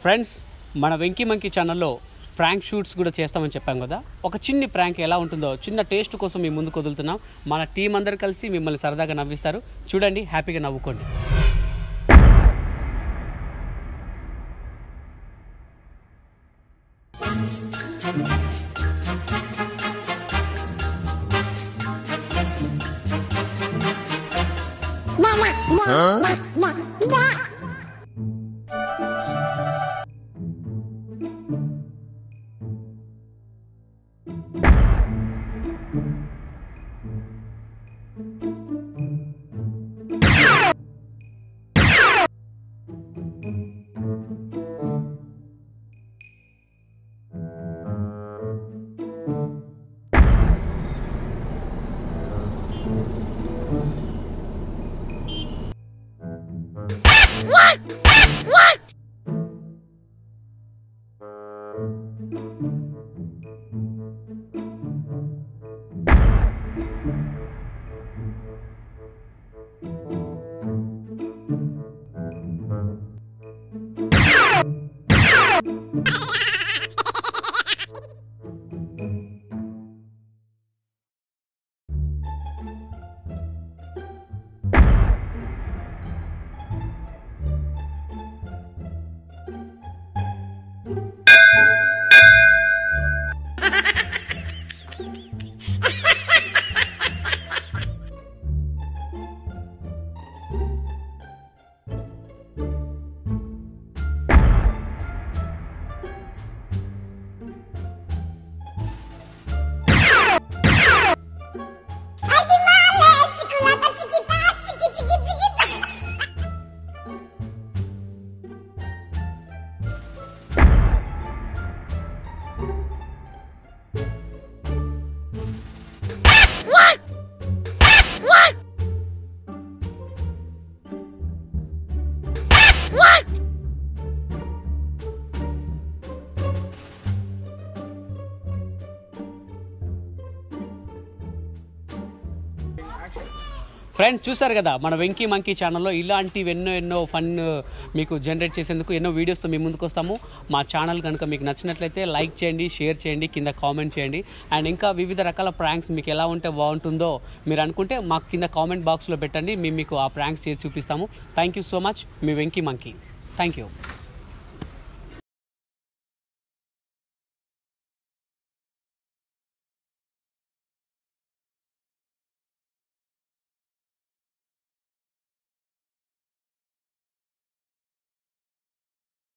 Friends, మన Venky monkey ఛానల్లో prank shoots కూడా చేస్తామని చెప్పాం కదా. ఒక చిన్ని ప్రాంక్ ఎలా ఉంటుందో చిన్న టేస్ట్ కోసం మీ ముందుకు వదులుతున్నాం. మన టీం అందరు కలిసి మిమ్మల్ని సరదాగా నవ్విస్తారు. చూడండి, హ్యాపీగా నవ్వుకోండి. What? ఫ్రెండ్స్, చూసారు కదా మన వెంకీ మంకీ ఛానల్లో ఇలాంటివి ఎన్నో ఫన్ మీకు జనరేట్ చేసేందుకు ఎన్నో వీడియోస్తో మీ ముందుకు వస్తాము. మా ఛానల్ కనుక మీకు నచ్చినట్లయితే లైక్ చేయండి, షేర్ చేయండి, కింద కామెంట్ చేయండి. అండ్ ఇంకా వివిధ రకాల ప్రాంక్స్ మీకు ఎలా ఉంటే బాగుంటుందో మీరు అనుకుంటే మాకు కింద కామెంట్ బాక్స్లో పెట్టండి. మేము మీకు ఆ ప్రాంక్స్ చేసి చూపిస్తాము. Thank you so much. Me Venky monkey. Thank you.